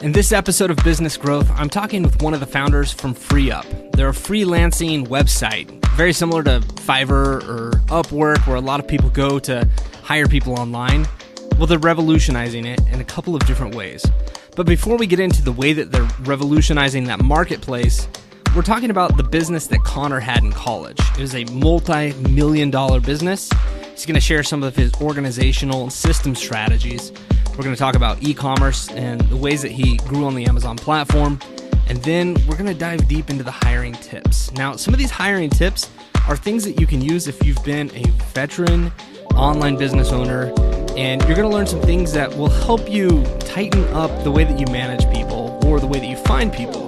In this episode of Business Growth, I'm talking with one of the founders from FreeUp. They're a freelancing website, very similar to Fiverr or Upwork, where a lot of people go to hire people online. Well, they're revolutionizing it in a couple of different ways. But before we get into the way that they're revolutionizing that marketplace, we're talking about the business that Connor had in college. It was a multi-million-dollar business. He's going to share some of his organizational and system strategies. We're going to talk about e-commerce and the ways that he grew on the Amazon platform. And then we're going to dive deep into the hiring tips. Now, some of these hiring tips are things that you can use if you've been a veteran online business owner, and you're going to learn some things that will help you tighten up the way that you manage people or the way that you find people.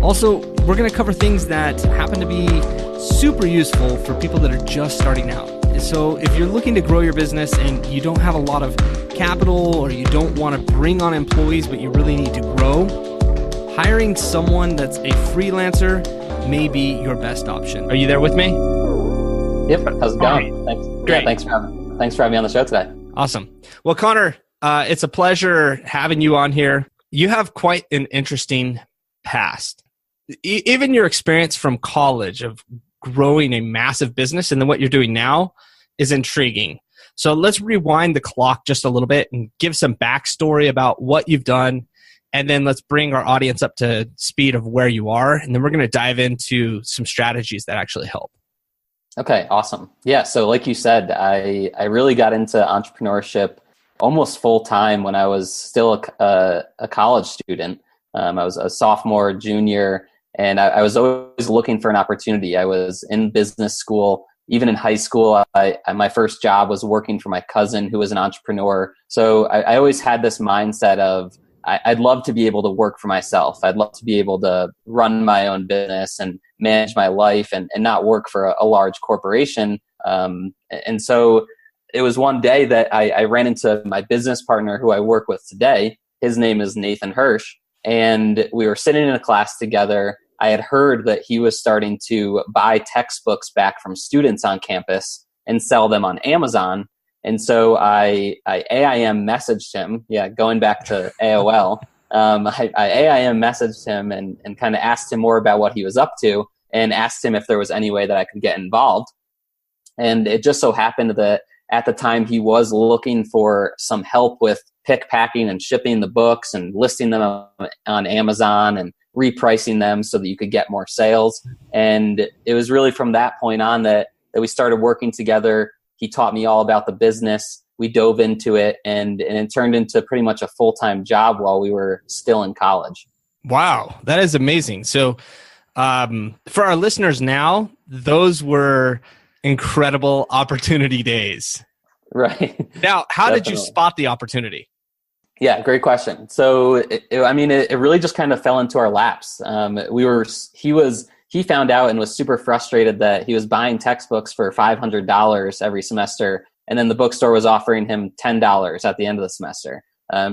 Also, we're going to cover things that happen to be super useful for people that are just starting out. So if you're looking to grow your business and you don't have a lot of capital or you don't want to bring on employees, but you really need to grow, hiring someone that's a freelancer may be your best option. Are you there with me? Yep. How's it going? Right. Thanks. Great. Yeah, thanks for having me on the show today. Awesome. Well, Connor, it's a pleasure having you on here. You have quite an interesting past. Even your experience from college of growing a massive business and then what you're doing now is intriguing. So let's rewind the clock just a little bit and give some backstory about what you've done. And then let's bring our audience up to speed of where you are. And then we're going to dive into some strategies that actually help. Okay, awesome. Yeah, so like you said, I really got into entrepreneurship almost full time when I was still a college student. I was a sophomore, junior, and I was always looking for an opportunity. I was in business school. Even in high school, my first job was working for my cousin who was an entrepreneur. So I always had this mindset of I'd love to be able to work for myself. I'd love to be able to run my own business and manage my life and not work for a large corporation. And so it was one day that I ran into my business partner who I work with today. His name is Nathan Hirsch. And we were sitting in a class together. I had heard that he was starting to buy textbooks back from students on campus and sell them on Amazon. And so I AIM messaged him, going back to AOL. I AIM messaged him and kind of asked him more about what he was up to and asked him if there was any way that I could get involved. And it just so happened that at the time he was looking for some help with pick, packing, and shipping the books and listing them on Amazon and repricing them so that you could get more sales. And it was really from that point on that we started working together. He taught me all about the business. We dove into it, and it turned into pretty much a full-time job while we were still in college. Wow, that is amazing. So for our listeners now, those were incredible opportunity days. Right. Now, how did you spot the opportunity? Yeah, great question. So, it really just kind of fell into our laps. He found out and was super frustrated that he was buying textbooks for $500 every semester, and then the bookstore was offering him $10 at the end of the semester.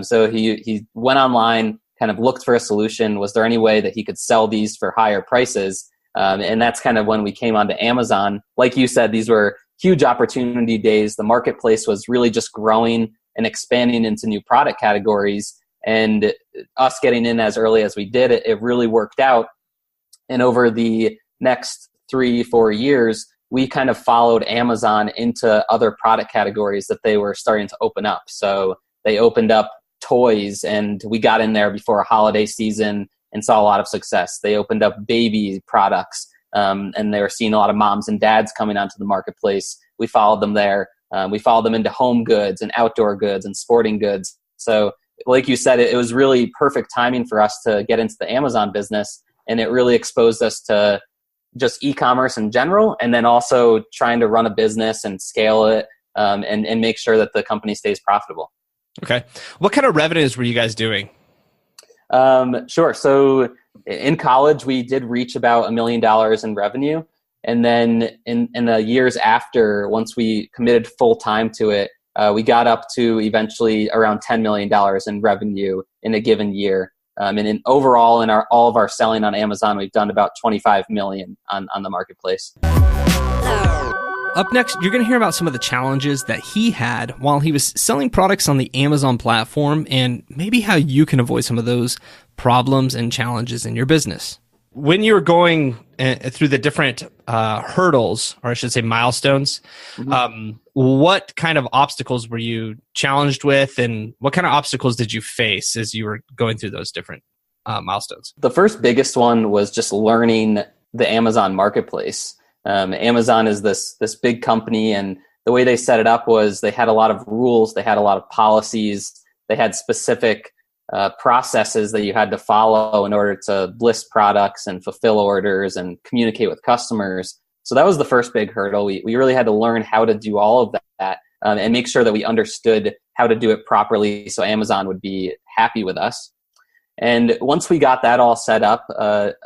So he went online, kind of looked for a solution. Was there any way that he could sell these for higher prices? And that's kind of when we came onto Amazon. Like you said, these were huge opportunity days. The marketplace was really just growing and expanding into new product categories. And us getting in as early as we did, it really worked out. And over the next 3-4 years, we kind of followed Amazon into other product categories that they were starting to open up. So they opened up toys, and we got in there before a holiday season and saw a lot of success. They opened up baby products, and they were seeing a lot of moms and dads coming onto the marketplace. We followed them there. We followed them into home goods and outdoor goods and sporting goods. So like you said, it was really perfect timing for us to get into the Amazon business, and it really exposed us to just e-commerce in general, and then also trying to run a business and scale it and make sure that the company stays profitable. Okay. What kind of revenues were you guys doing? Sure. So in college, we did reach about $1 million in revenue. And then in the years after, once we committed full time to it, we got up to eventually around $10 million in revenue in a given year. And overall, in all of our selling on Amazon, we've done about $25 million on the marketplace. Up next, you're going to hear about some of the challenges that he had while he was selling products on the Amazon platform and maybe how you can avoid some of those problems and challenges in your business. When you were going through the different hurdles, or I should say milestones, what kind of obstacles were you challenged with, and what kind of obstacles did you face as you were going through those different milestones? The first biggest one was just learning the Amazon marketplace. Amazon is this big company, and the way they set it up was they had a lot of rules, they had a lot of policies, they had specific processes that you had to follow in order to list products and fulfill orders and communicate with customers. So that was the first big hurdle. We really had to learn how to do all of that and make sure that we understood how to do it properly so Amazon would be happy with us. And once we got that all set up,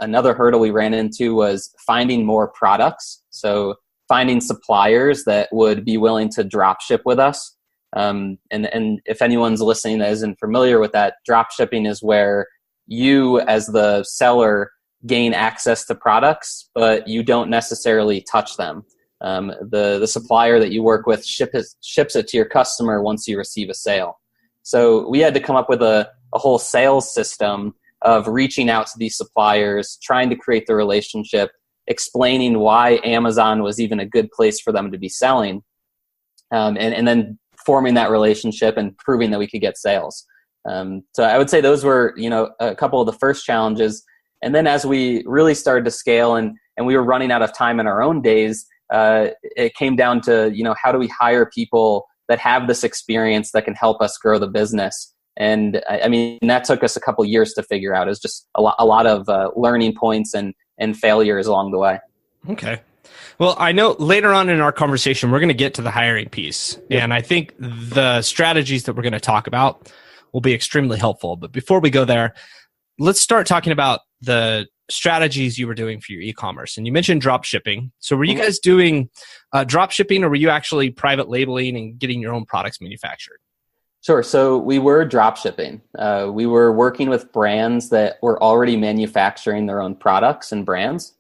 another hurdle we ran into was finding more products. So finding suppliers that would be willing to drop ship with us. And if anyone's listening that isn't familiar with that, drop shipping is where you as the seller gain access to products, but you don't necessarily touch them. The supplier that you work with ships it to your customer once you receive a sale. So we had to come up with a whole sales system of reaching out to these suppliers, trying to create the relationship, explaining why Amazon was even a good place for them to be selling, and then forming that relationship and proving that we could get sales. So I would say those were, a couple of the first challenges. And then as we really started to scale and we were running out of time in our own days, it came down to, how do we hire people that have this experience that can help us grow the business? And I mean, that took us a couple years to figure out. It was just a lot of learning points and failures along the way. Okay. Well, I know later on in our conversation, we're going to get to the hiring piece. Yep. And I think the strategies that we're going to talk about will be extremely helpful. But before we go there, let's start talking about the strategies you were doing for your e-commerce. And you mentioned drop shipping. So were you guys doing drop shipping, or were you actually private labeling and getting your own products manufactured? Sure. So we were drop shipping. We were working with brands that were already manufacturing their own products and brands.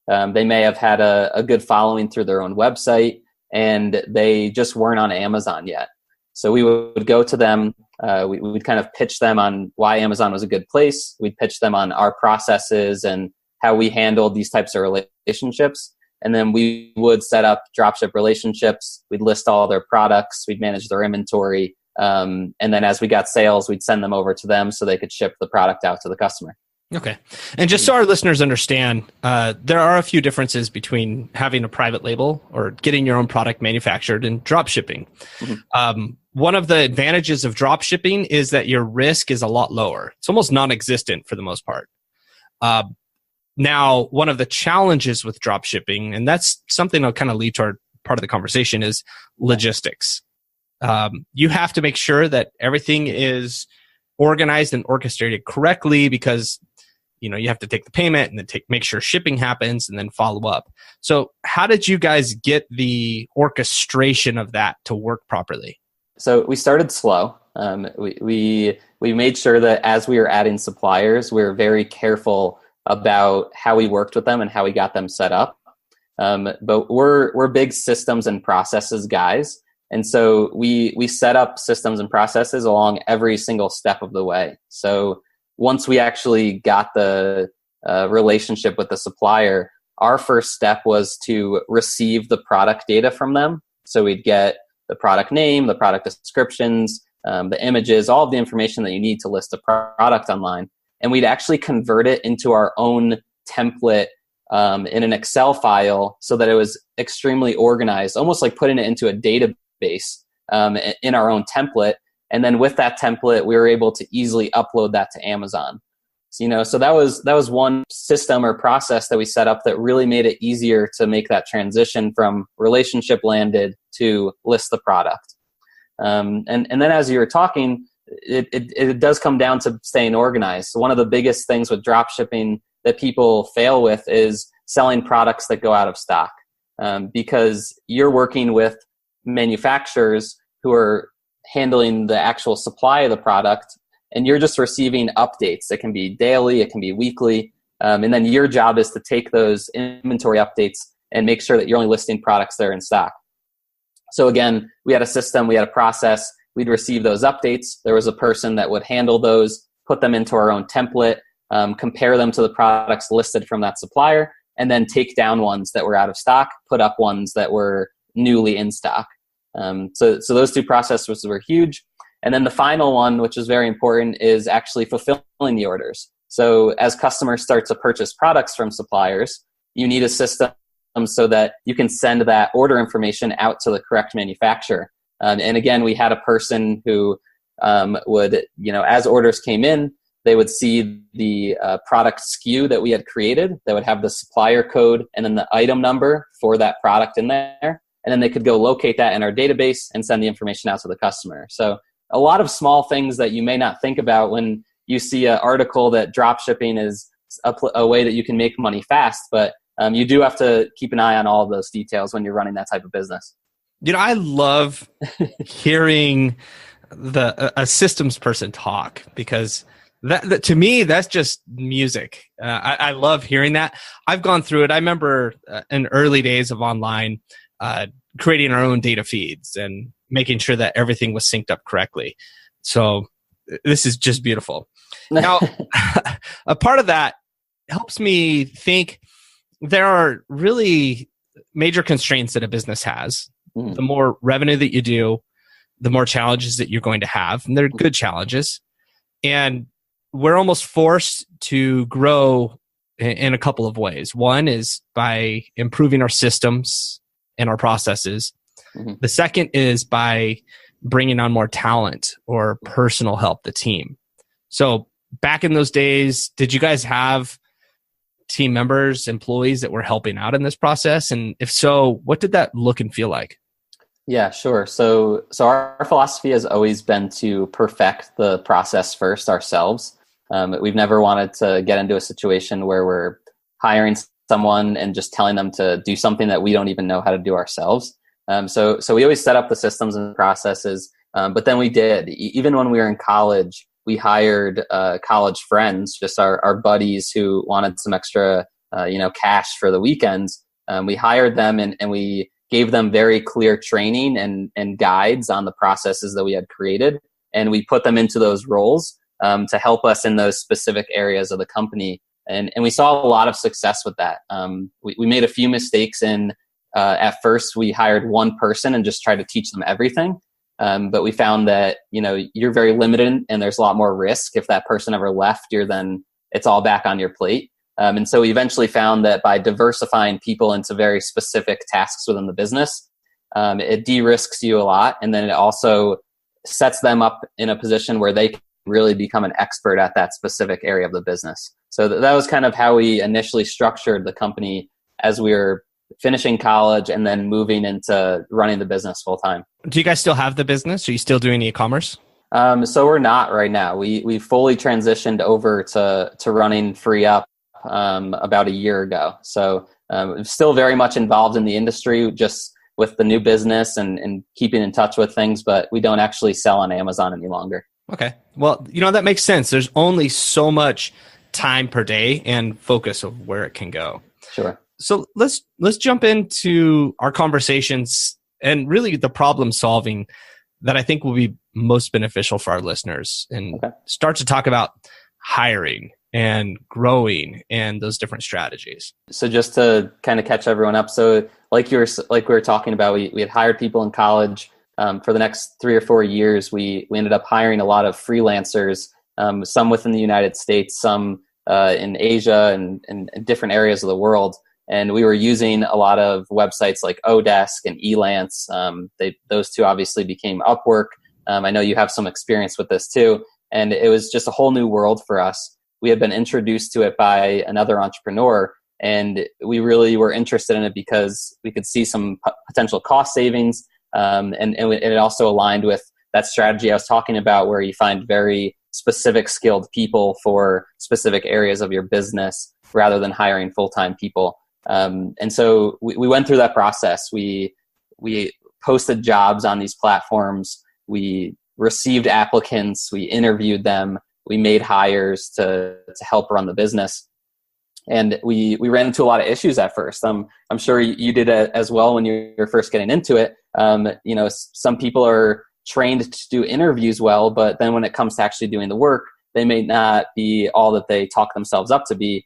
They may have had a good following through their own website, and they just weren't on Amazon yet. So we would go to them. We'd kind of pitch them on why Amazon was a good place. We'd pitch them on our processes and how we handled these types of relationships. And then we would set up dropship relationships. We'd list all their products. We'd manage their inventory. And then as we got sales, we'd send them over to them so they could ship the product out to the customer. Okay. And just so our listeners understand, there are a few differences between having a private label or getting your own product manufactured and drop shipping. One of the advantages of drop shipping is that your risk is a lot lower. It's almost non-existent for the most part. Now, one of the challenges with drop shipping, and that's something I'll kind of lead to our part of the conversation, is logistics. You have to make sure that everything is organized and orchestrated correctly, because you have to take the payment and then make sure shipping happens and then follow up. So how did you guys get the orchestration of that to work properly? So we started slow. We made sure that as we were adding suppliers, we were very careful about how we worked with them and how we got them set up. But we're big systems and processes guys. And so we set up systems and processes along every single step of the way. So once we actually got the relationship with the supplier, our first step was to receive the product data from them. So we'd get the product name, the product descriptions, the images, all of the information that you need to list a product online. And we'd actually convert it into our own template in an Excel file so that it was extremely organized, almost like putting it into a database in our own template. And then with that template, we were able to easily upload that to Amazon. So that was one system or process that we set up that really made it easier to make that transition from relationship landed to list the product. And then as you were talking, it does come down to staying organized. So one of the biggest things with drop shipping that people fail with is selling products that go out of stock, because you're working with manufacturers who are handling the actual supply of the product, and you're just receiving updates. It can be daily, it can be weekly, and then your job is to take those inventory updates and make sure that you're only listing products that are in stock. So again, we had a system, we had a process, we'd receive those updates. There was a person that would handle those, put them into our own template, compare them to the products listed from that supplier, and then take down ones that were out of stock, put up ones that were newly in stock. So those two processes were huge. And then the final one, which is very important, is actually fulfilling the orders. So as customers start to purchase products from suppliers, you need a system so that you can send that order information out to the correct manufacturer. And again, we had a person who would, as orders came in, they would see the product SKU that we had created. They would have the supplier code and then the item number for that product in there. And then they could go locate that in our database and send the information out to the customer. So a lot of small things that you may not think about when you see an article that drop shipping is a way that you can make money fast. But you do have to keep an eye on all of those details when you're running that type of business. I love hearing a systems person talk, because that to me, that's just music. I love hearing that. I've gone through it. I remember in early days of online, creating our own data feeds and making sure that everything was synced up correctly. So this is just beautiful. Now, a part of that helps me think there are really major constraints that a business has. The more revenue that you do, the more challenges that you're going to have. And they're good challenges. And we're almost forced to grow in a couple of ways. One is by improving our systems and our processes. The second is by bringing on more talent or personal help, the team. So back in those days, did you guys have team members, employees that were helping out in this process? And if so, what did that look and feel like? Yeah, sure. So our philosophy has always been to perfect the process first ourselves. We've never wanted to get into a situation where we're hiring someone and just telling them to do something that we don't even know how to do ourselves. So we always set up the systems and processes. But then we did, even when we were in college, we hired college friends, just our buddies who wanted some extra, cash for the weekends. We hired them and we gave them very clear training and guides on the processes that we had created. And we put them into those roles to help us in those specific areas of the company. And we saw a lot of success with that. We made a few mistakes at first we hired one person and just tried to teach them everything. But we found that, you're very limited and there's a lot more risk. If that person ever left, then it's all back on your plate. And so we eventually found that by diversifying people into very specific tasks within the business, it de-risks you a lot. And then it also sets them up in a position where they can really become an expert at that specific area of the business. So that was kind of how we initially structured the company as we were finishing college and then moving into running the business full time. Do you guys still have the business? Are you still doing e-commerce? So we're not right now. We fully transitioned over to running FreeUp about a year ago. So still very much involved in the industry, just with the new business and keeping in touch with things, but we don't actually sell on Amazon any longer. Okay. Well, that makes sense. There's only so much time per day and focus of where it can go. Sure. So let's jump into our conversations and really the problem solving that I think will be most beneficial for our listeners, and start to talk about hiring and growing and those different strategies. So just to kind of catch everyone up. So like we were talking about, we had hired people in college. For the next 3 or 4 years, we ended up hiring a lot of freelancers, some within the United States, some in Asia and different areas of the world. And we were using a lot of websites like Odesk and Elance. Those two obviously became Upwork. I know you have some experience with this too. And it was just a whole new world for us. We had been introduced to it by another entrepreneur, and we really were interested in it because we could see some potential cost savings. And it also aligned with that strategy I was talking about, where you find very specific skilled people for specific areas of your business rather than hiring full-time people. And so we went through that process. We posted jobs on these platforms. We received applicants. We interviewed them. We made hires to help run the business. And we ran into a lot of issues at first. I'm sure you did it as well when you were first getting into it. Some people are trained to do interviews well, but then when it comes to actually doing the work, they may not be all that they talk themselves up to be.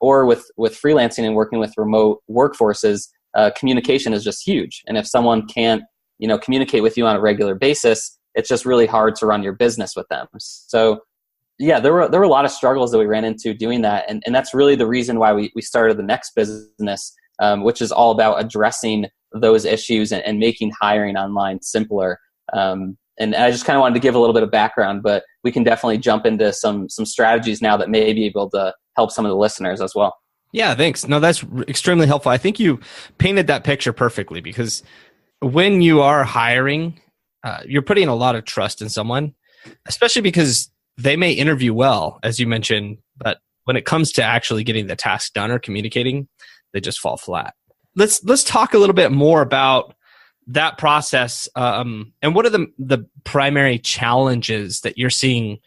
Or with freelancing and working with remote workforces, communication is just huge. And if someone can't, communicate with you on a regular basis, it's just really hard to run your business with them. So yeah, there were a lot of struggles that we ran into doing that. And that's really the reason why we started the next business, which is all about addressing those issues and making hiring online simpler. And I just kind of wanted to give a little bit of background, but we can definitely jump into some strategies now that may be able to help some of the listeners as well. Yeah, thanks. No, that's extremely helpful. I think you painted that picture perfectly, because when you are hiring, you're putting a lot of trust in someone, especially because they may interview well, as you mentioned, but when it comes to actually getting the task done or communicating, they just fall flat. Let's talk a little bit more about that process, and what are the primary challenges that you're seeing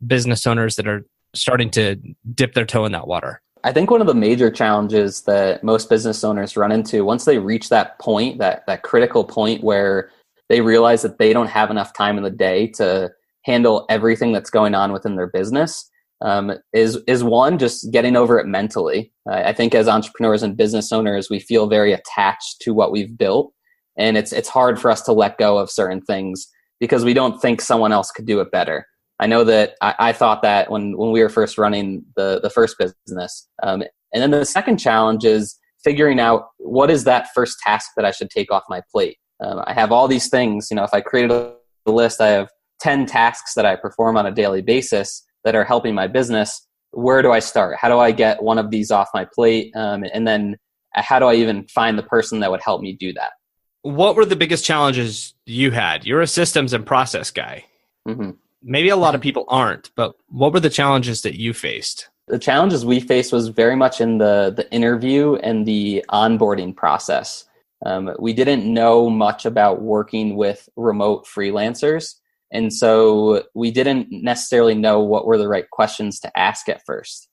business owners that are starting to dip their toe in that water? I think one of the major challenges that most business owners run into once they reach that point, that critical point where they realize that they don't have enough time in the day to handle everything that's going on within their business, is one, just getting over it mentally. I think as entrepreneurs and business owners, we feel very attached to what we've built. And it's hard for us to let go of certain things because we don't think someone else could do it better. I know that I thought that when we were first running the first business. And then the second challenge is figuring out what is that first task that I should take off my plate. I have all these things, if I created a list, I have 10 tasks that I perform on a daily basis that are helping my business. Where do I start? How do I get one of these off my plate? And then how do I even find the person that would help me do that? What were the biggest challenges you had? You're a systems and process guy. Mm-hmm. Maybe a lot of people aren't, but what were the challenges that you faced? The challenges we faced was very much in the interview and the onboarding process. We didn't know much about working with remote freelancers. And so we didn't necessarily know what were the right questions to ask at first.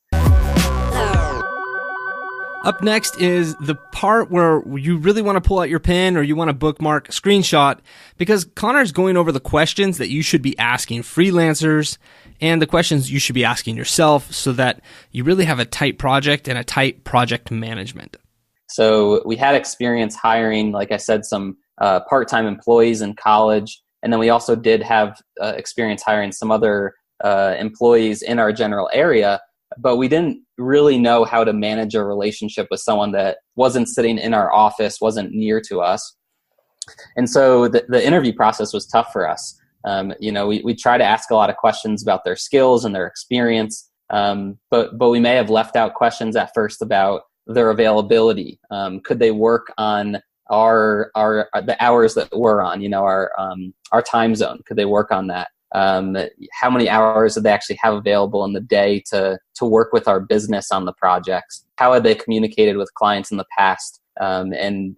Up next is the part where you really want to pull out your pen or you want to bookmark, screenshot, because Connor's going over the questions that you should be asking freelancers and the questions you should be asking yourself so that you really have a tight project and a tight project management. So we had experience hiring, like I said, some part-time employees in college. And then we also did have experience hiring some other employees in our general area, but we didn't really know how to manage a relationship with someone that wasn't sitting in our office, wasn't near to us. And so the interview process was tough for us. We try to ask a lot of questions about their skills and their experience, but we may have left out questions at first about their availability. Could they work on the hours that we're on, our time zone? Could they work on that? How many hours did they actually have available in the day to work with our business on the projects? How had they communicated with clients in the past? And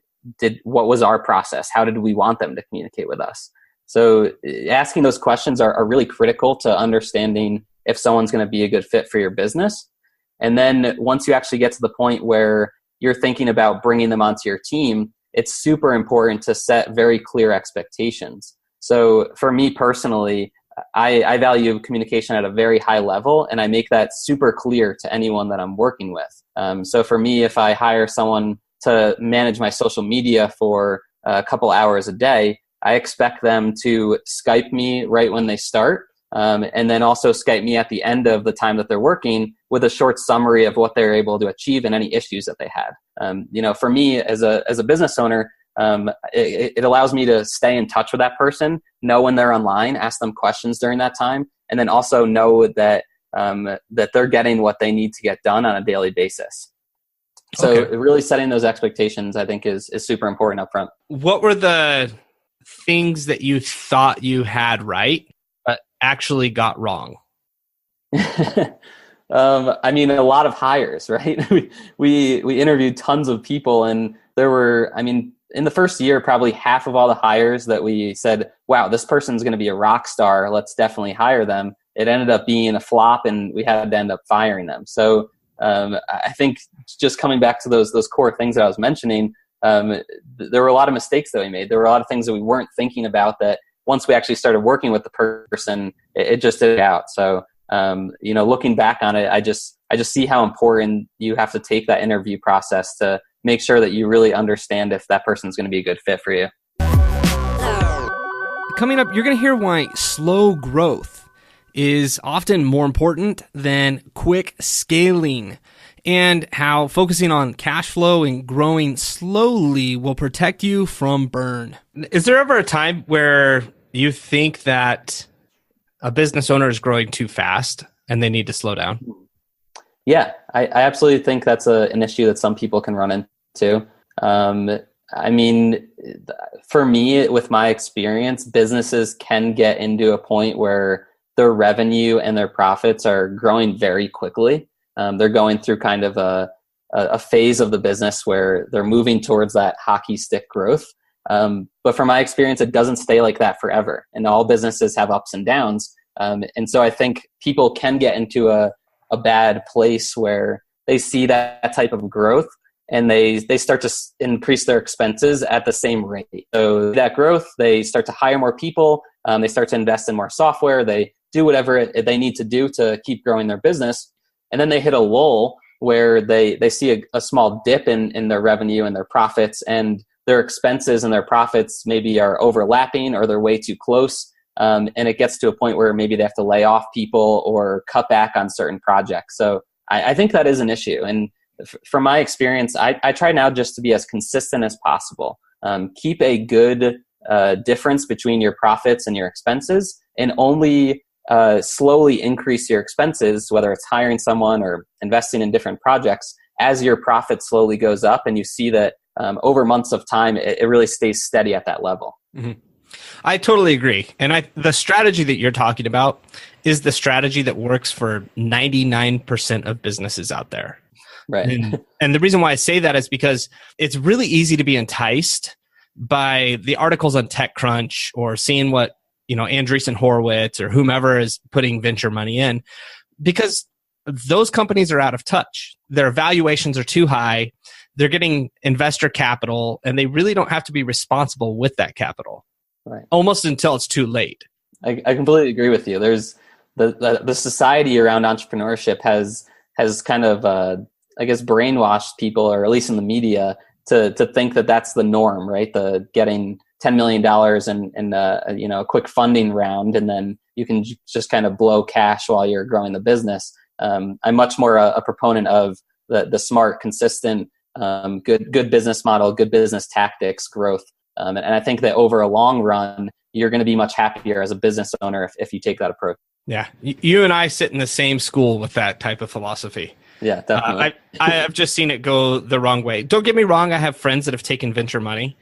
what was our process? How did we want them to communicate with us? So asking those questions are really critical to understanding if someone's going to be a good fit for your business. And then once you actually get to the point where you're thinking about bringing them onto your team, it's super important to set very clear expectations. So for me personally, I value communication at a very high level, and I make that super clear to anyone that I'm working with. So for me, if I hire someone to manage my social media for a couple hours a day, I expect them to Skype me right when they start, and then also Skype me at the end of the time that they're working with a short summary of what they're able to achieve and any issues that they had. For me as a business owner, it allows me to stay in touch with that person, know when they're online, ask them questions during that time, and then also know that they're getting what they need to get done on a daily basis. So really setting those expectations, I think, is super important up front. What were the things that you thought you had right, but actually got wrong? A lot of hires, right? We interviewed tons of people, and there were, in the first year, probably half of all the hires that we said, wow, this person's going to be a rock star, let's definitely hire them, it ended up being a flop, and we had to end up firing them. So I think just coming back to those core things that I was mentioning, there were a lot of mistakes that we made. There were a lot of things that we weren't thinking about that once we actually started working with the person, it just did out. So, looking back on it, I just see how important you have to take that interview process to make sure that you really understand if that person's going to be a good fit for you. Coming up, you're going to hear why slow growth is often more important than quick scaling, and how focusing on cash flow and growing slowly will protect you from burn. Is there ever a time where you think that a business owner is growing too fast and they need to slow down? Yeah, I absolutely think that's an issue that some people can run into. For me, with my experience, businesses can get into a point where their revenue and their profits are growing very quickly. They're going through kind of a phase of the business where they're moving towards that hockey stick growth. But from my experience, it doesn't stay like that forever. And all businesses have ups and downs. And so I think people can get into a bad place where they see that type of growth and they start to increase their expenses at the same rate. So that growth, they start to hire more people. They start to invest in more software. They do whatever they need to do to keep growing their business. And then they hit a lull where they see a small dip in their revenue and their profits, and their expenses and their profits maybe are overlapping or they're way too close. And it gets to a point where maybe they have to lay off people or cut back on certain projects. So I think that is an issue. And from my experience, I try now just to be as consistent as possible. Keep a good difference between your profits and your expenses, and only slowly increase your expenses, whether it's hiring someone or investing in different projects, as your profit slowly goes up and you see that over months of time, it really stays steady at that level. Mm-hmm. I totally agree. And the strategy that you're talking about is the strategy that works for 99% of businesses out there. Right. And the reason why I say that is because it's really easy to be enticed by the articles on TechCrunch or seeing what, Andreessen Horowitz or whomever is putting venture money in, because those companies are out of touch. Their valuations are too high. They're getting investor capital, and they really don't have to be responsible with that capital. Right. Almost until it's too late. I completely agree with you. There's the society around entrepreneurship has kind of brainwashed people, or at least in the media, to think that that's the norm, right? The getting $10 million and a quick funding round, and then you can just kind of blow cash while you're growing the business. I'm much more a proponent of the smart, consistent, good business model, good business tactics, growth. And I think that over a long run, you're going to be much happier as a business owner if you take that approach. Yeah. You and I sit in the same school with that type of philosophy. Yeah, definitely. I've just seen it go the wrong way. Don't get me wrong. I have friends that have taken venture money.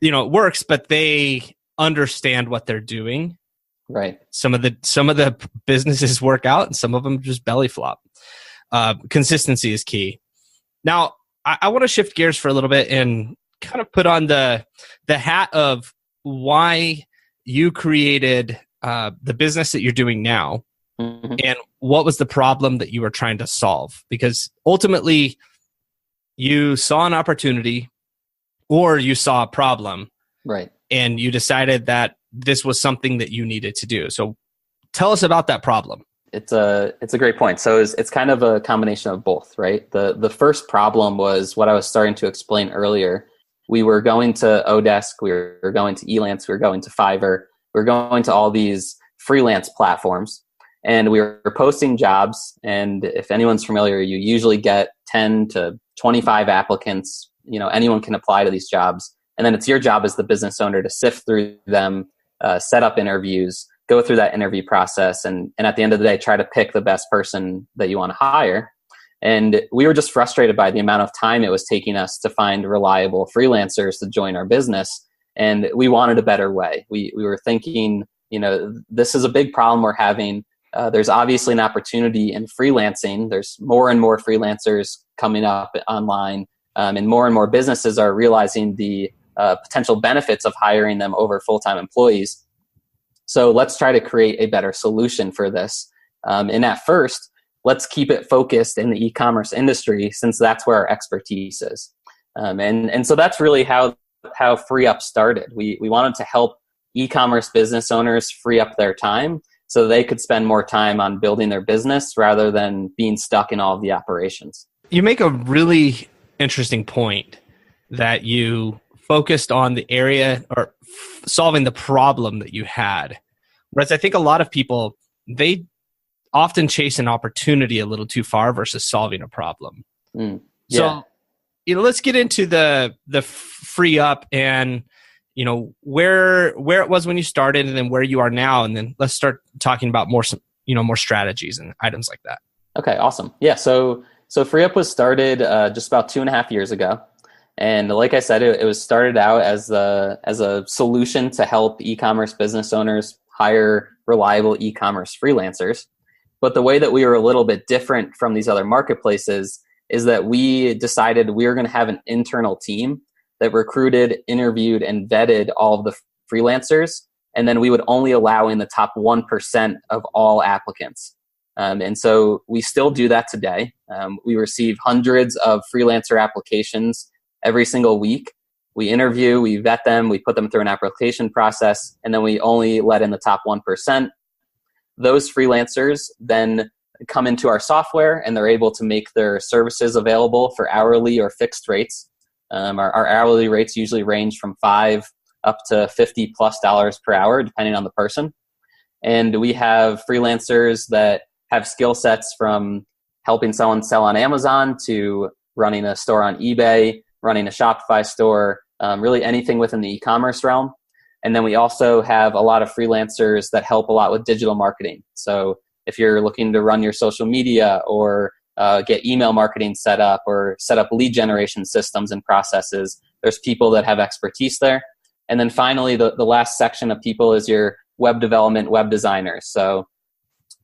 It works, but they understand what they're doing. Right. Some of the businesses work out, and some of them just belly flop. Consistency is key. Now, I want to shift gears for a little bit and kind of put on the hat of why you created the business that you're doing now, mm-hmm. and what was the problem that you were trying to solve. Because ultimately, you saw an opportunity or you saw a problem, right? And you decided that this was something that you needed to do. So tell us about that problem. It's a great point. So it's kind of a combination of both, right? The first problem was what I was starting to explain earlier. We were going to Odesk, we were going to Elance, we were going to Fiverr, we were going to all these freelance platforms, and we were posting jobs. And if anyone's familiar, you usually get 10 to 25 applicants. Anyone can apply to these jobs. And then it's your job as the business owner to sift through them, set up interviews, go through that interview process, and at the end of the day, try to pick the best person that you want to hire. And we were just frustrated by the amount of time it was taking us to find reliable freelancers to join our business. And we wanted a better way. We were thinking, this is a big problem we're having. There's obviously an opportunity in freelancing. There's more and more freelancers coming up online, and more businesses are realizing the potential benefits of hiring them over full-time employees. So let's try to create a better solution for this. And at first, let's keep it focused in the e-commerce industry, since that's where our expertise is. And so that's really how FreeUp started. We wanted to help e-commerce business owners free up their time so they could spend more time on building their business rather than being stuck in all of the operations. You make a really interesting point that you focused on the area or solving the problem that you had. Whereas I think a lot of people, they often chase an opportunity a little too far versus solving a problem. Yeah. So, let's get into the free up and, where it was when you started and then where you are now. And then let's start talking about more strategies and items like that. Okay, awesome. Yeah. So FreeUp was started just about 2.5 years ago. And like I said, it was started out as a solution to help e-commerce business owners hire reliable e-commerce freelancers. But the way that we were a little bit different from these other marketplaces is that we decided we were going to have an internal team that recruited, interviewed, and vetted all of the freelancers. And then we would only allow in the top 1% of all applicants. And so we still do that today. We receive hundreds of freelancer applications every single week. We interview, we vet them, we put them through an application process, and then we only let in the top 1%. Those freelancers then come into our software and they're able to make their services available for hourly or fixed rates. Our hourly rates usually range from $5 up to $50+ per hour, depending on the person. And we have freelancers that have skill sets from helping someone sell on Amazon to running a store on eBay, running a Shopify store, really anything within the e-commerce realm. And then we also have a lot of freelancers that help a lot with digital marketing. So if you're looking to run your social media or get email marketing set up or set up lead generation systems and processes, there's people that have expertise there. And then finally, the last section of people is your web development, web designers. So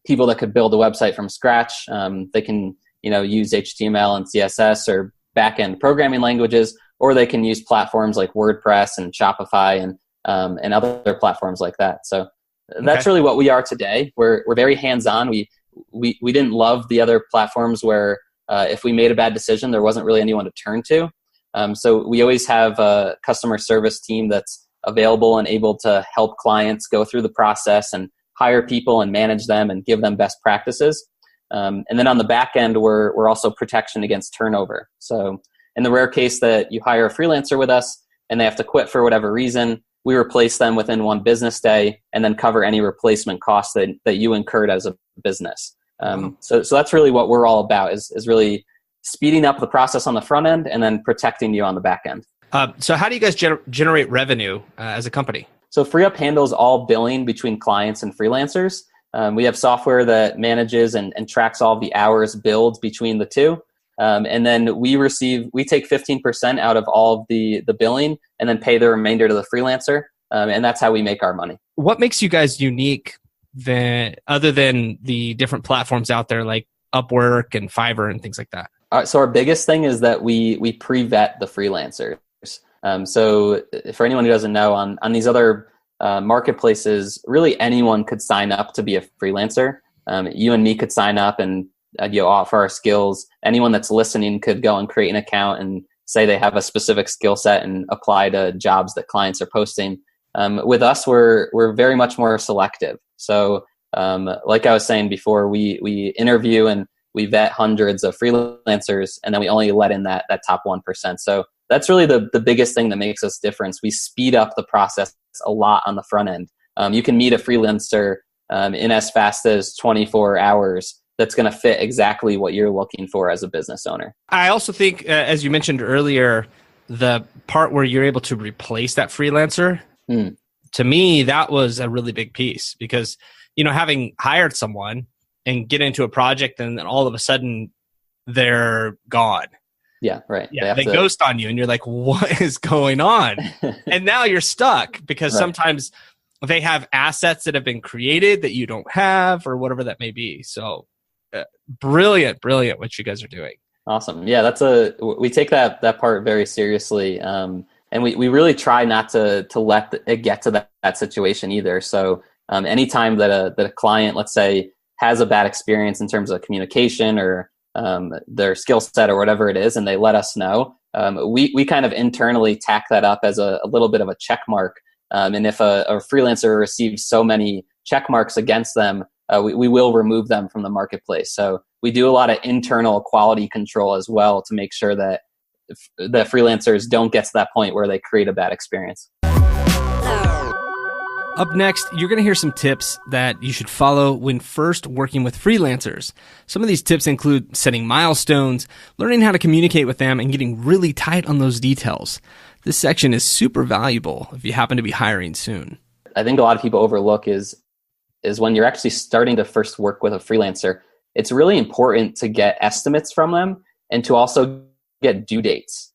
people that could build a website from scratch. They can use HTML and CSS or back-end programming languages, or they can use platforms like WordPress and Shopify and other platforms like that. So that's really what we are today. We're very hands-on. We didn't love the other platforms where if we made a bad decision, there wasn't really anyone to turn to. So we always have a customer service team that's available and able to help clients go through the process and hire people and manage them and give them best practices. And then on the back end, we're also protection against turnover. So in the rare case that you hire a freelancer with us and they have to quit for whatever reason, we replace them within one business day and then cover any replacement costs that you incurred as a business. So that's really what we're all about is really speeding up the process on the front end and then protecting you on the back end. So how do you guys generate revenue as a company? So FreeUp handles all billing between clients and freelancers. We have software that manages and tracks all the hours billed between the two. And then we take 15% out of all of the billing and then pay the remainder to the freelancer. And that's how we make our money. What makes you guys unique other than the different platforms out there like Upwork and Fiverr and things like that? So our biggest thing is that we pre-vet the freelancers. So for anyone who doesn't know, on these other marketplaces, really anyone could sign up to be a freelancer. You and me could sign up and offer our skills. Anyone that's listening could go and create an account and say they have a specific skill set and apply to jobs that clients are posting. With us, we're very much more selective. So like I was saying before, we interview and we vet hundreds of freelancers, and then we only let in that top 1%. So that's really the biggest thing that makes us different. We speed up the process a lot on the front end. You can meet a freelancer in as fast as 24 hours that's going to fit exactly what you're looking for as a business owner. I also think, as you mentioned earlier, the part where you're able to replace that freelancer, to me, that was a really big piece because, having hired someone and get into a project and then all of a sudden they're gone. Yeah, right. Yeah, they ghost on you and you're like, what is going on? And now you're stuck because sometimes they have assets that have been created that you don't have or whatever that may be. So brilliant what you guys are doing. Awesome. Yeah, we take that part very seriously. And we really try not to let it get to that situation either. So anytime that a client, let's say, has a bad experience in terms of communication or their skill set or whatever it is, and they let us know. We kind of internally tack that up as a little bit of a check mark. And if a freelancer receives so many check marks against them, we will remove them from the marketplace. So we do a lot of internal quality control as well to make sure that the freelancers don't get to that point where they create a bad experience. Up next, you're going to hear some tips that you should follow when first working with freelancers. Some of these tips include setting milestones, learning how to communicate with them, and getting really tight on those details. This section is super valuable if you happen to be hiring soon. I think a lot of people overlook is when you're actually starting to first work with a freelancer, it's really important to get estimates from them and to also get due dates.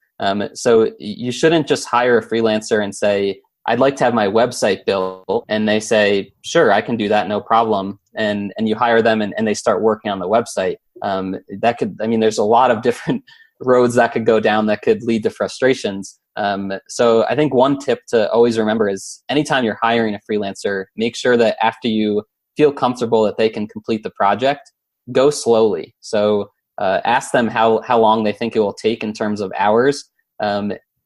So you shouldn't just hire a freelancer and say, I'd like to have my website built. And they say, sure, I can do that, no problem. And you hire them and they start working on the website. There's a lot of different roads that could go down that could lead to frustrations. So I think one tip to always remember is anytime you're hiring a freelancer, make sure that after you feel comfortable that they can complete the project, go slowly. So ask them how long they think it will take in terms of hours,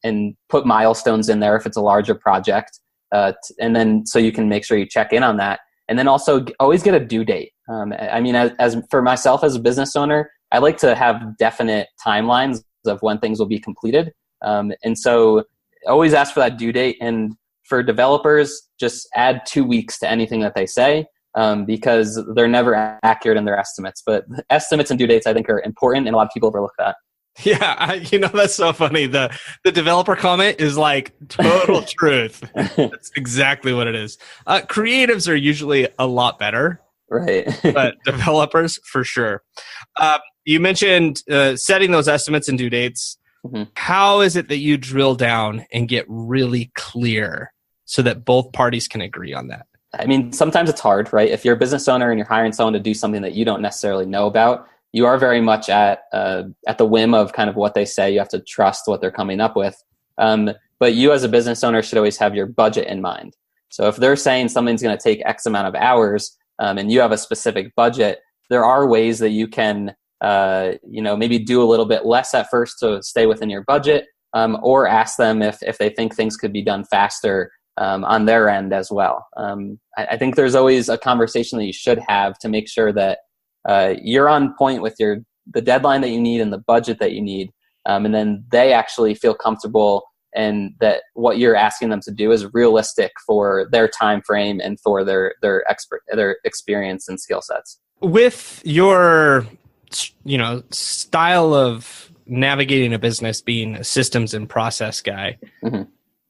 and put milestones in there if it's a larger project. And then so you can make sure you check in on that. And then also always get a due date. As for myself as a business owner, I like to have definite timelines of when things will be completed. And so always ask for that due date. And for developers, just add 2 weeks to anything that they say, because they're never accurate in their estimates. But estimates and due dates, I think, are important, and a lot of people overlook that. Yeah, that's so funny. The developer comment is like total truth. That's exactly what it is. Creatives are usually a lot better, right? But developers, for sure. You mentioned setting those estimates and due dates. Mm-hmm. How is it that you drill down and get really clear so that both parties can agree on that? I mean, sometimes it's hard, right? If you're a business owner and you're hiring someone to do something that you don't necessarily know about, you are very much at the whim of kind of what they say. You have to trust what they're coming up with. But you as a business owner should always have your budget in mind. So if they're saying something's going to take X amount of hours, and you have a specific budget, there are ways that you can, maybe do a little bit less at first to stay within your budget, or ask them if they think things could be done faster on their end as well. I think there's always a conversation that you should have to make sure that you're on point with the deadline that you need and the budget that you need, and then they actually feel comfortable and that what you're asking them to do is realistic for their time frame and for their experience and skill sets. With your style of navigating a business, being a systems and process guy, mm-hmm.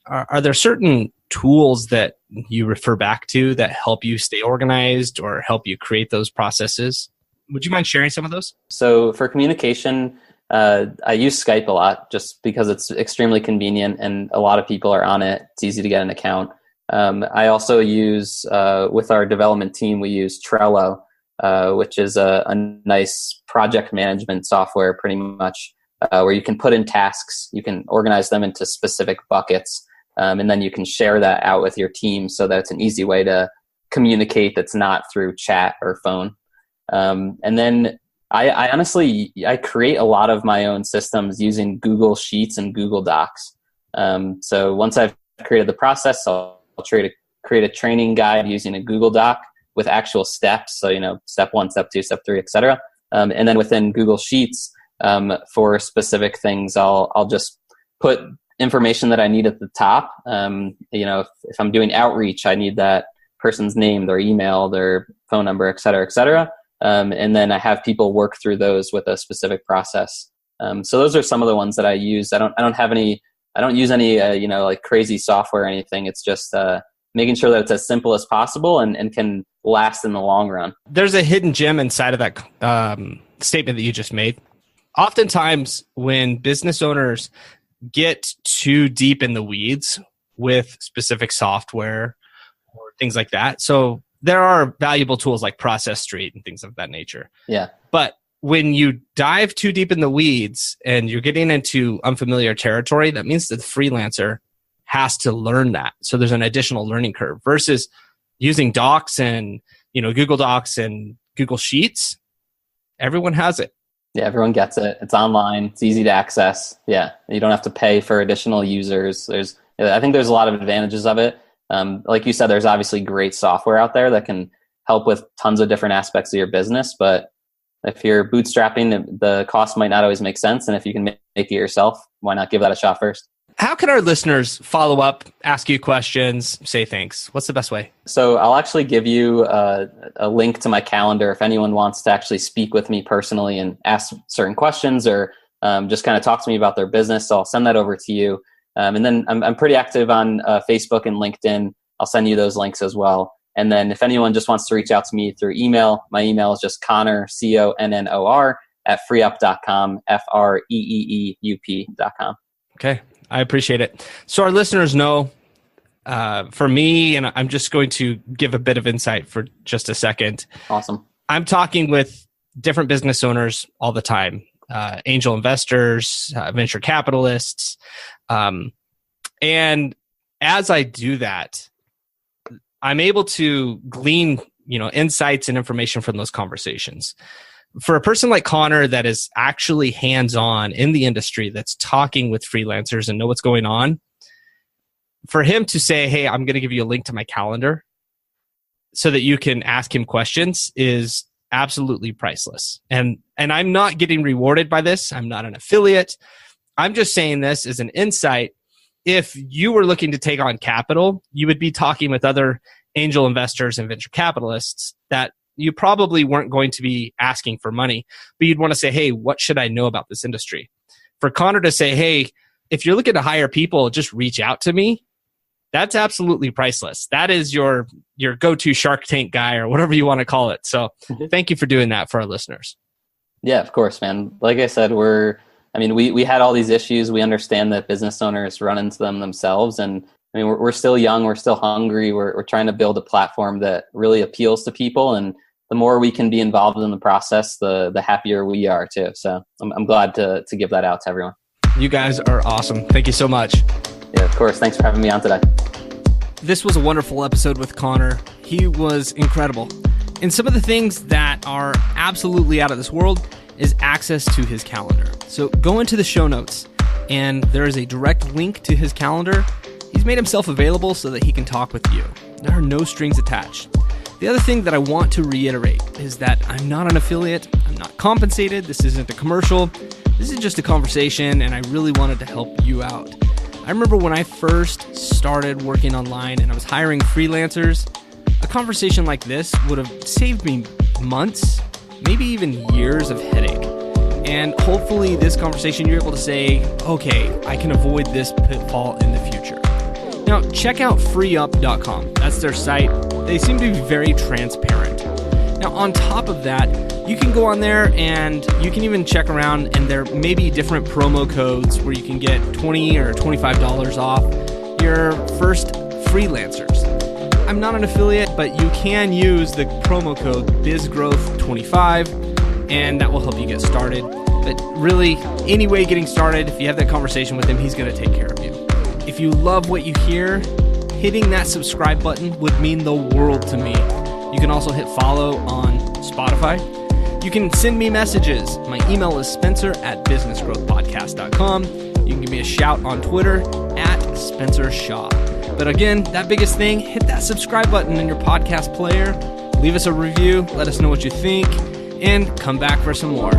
Are there certain tools that you refer back to that help you stay organized or help you create those processes? Would you mind sharing some of those? So for communication, I use Skype a lot just because it's extremely convenient and a lot of people are on it. It's easy to get an account. I also use, with our development team, we use Trello, which is a nice project management software pretty much, where you can put in tasks, you can organize them into specific buckets, and then you can share that out with your team so that it's an easy way to communicate that's not through chat or phone. And then I honestly create a lot of my own systems using Google Sheets and Google Docs. So once I've created the process, I'll create a training guide using a Google Doc with actual steps. So, step 1, step 2, step 3, etc. And then within Google Sheets, for specific things, I'll just put information that I need at the top. If I'm doing outreach, I need that person's name, their email, their phone number, et cetera, et cetera. And then I have people work through those with a specific process. So those are some of the ones that I use. I don't use any, like crazy software or anything. It's just making sure that it's as simple as possible and can last in the long run. There's a hidden gem inside of that statement that you just made. Oftentimes when business owners get too deep in the weeds with specific software or things like that. So there are valuable tools like Process Street and things of that nature. Yeah. But when you dive too deep in the weeds and you're getting into unfamiliar territory, that means that the freelancer has to learn that. So there's an additional learning curve versus using Docs and, Google Docs and Google Sheets. Everyone has it. Yeah, everyone gets it. It's online. It's easy to access. Yeah, you don't have to pay for additional users. I think there's a lot of advantages of it. Like you said, there's obviously great software out there that can help with tons of different aspects of your business. But if you're bootstrapping, the cost might not always make sense. And if you can make it yourself, why not give that a shot first? How can our listeners follow up, ask you questions, say thanks? What's the best way? So I'll actually give you a link to my calendar if anyone wants to actually speak with me personally and ask certain questions or just kind of talk to me about their business. So I'll send that over to you. And then I'm pretty active on Facebook and LinkedIn. I'll send you those links as well. And then if anyone just wants to reach out to me through email, my email is just Connor, CONNOR, @freeup.com, FREEEUP.com. Okay. I appreciate it. So our listeners know, for me, and I'm just going to give a bit of insight for just a second. Awesome. I'm talking with different business owners all the time, angel investors, venture capitalists. And as I do that, I'm able to glean, insights and information from those conversations. For a person like Connor that is actually hands-on in the industry, that's talking with freelancers and know what's going on, for him to say, hey, I'm going to give you a link to my calendar so that you can ask him questions is absolutely priceless. And I'm not getting rewarded by this. I'm not an affiliate. I'm just saying this as an insight. If you were looking to take on capital, you would be talking with other angel investors and venture capitalists that you probably weren't going to be asking for money, but you'd want to say, hey, what should I know about this industry? For Connor to say, hey, if you're looking to hire people, just reach out to me. That's absolutely priceless. That is your go-to Shark Tank guy or whatever you want to call it. So thank you for doing that for our listeners. Yeah, of course, man. Like I said, we had all these issues. We understand that business owners run into them themselves. And we're still young. We're still hungry. We're trying to build a platform that really appeals to people. And the more we can be involved in the process, the happier we are too. So I'm glad to give that out to everyone. You guys are awesome. Thank you so much. Yeah, of course. Thanks for having me on today. This was a wonderful episode with Connor. He was incredible. And some of the things that are absolutely out of this world is access to his calendar. So go into the show notes and there is a direct link to his calendar. He's made himself available so that he can talk with you. There are no strings attached. The other thing that I want to reiterate is that I'm not an affiliate. I'm not compensated. This isn't a commercial. This is just a conversation, and I really wanted to help you out. I remember when I first started working online and I was hiring freelancers, a conversation like this would have saved me months, maybe even years of headache. And hopefully this conversation, you're able to say, okay, I can avoid this pitfall in the future. Now, check out freeup.com. That's their site. They seem to be very transparent. Now, on top of that, you can go on there and you can even check around, and there may be different promo codes where you can get $20 or $25 off your first freelancers. I'm not an affiliate, but you can use the promo code BizGrowth25, and that will help you get started. But really, anyway, getting started, if you have that conversation with him, he's going to take care of you. If you love what you hear, hitting that subscribe button would mean the world to me. You can also hit follow on Spotify. You can send me messages. My email is spencer@businessgrowthpodcast.com. You can give me a shout on Twitter @SpencerShaw. But again, that biggest thing, hit that subscribe button in your podcast player. Leave us a review. Let us know what you think. And come back for some more.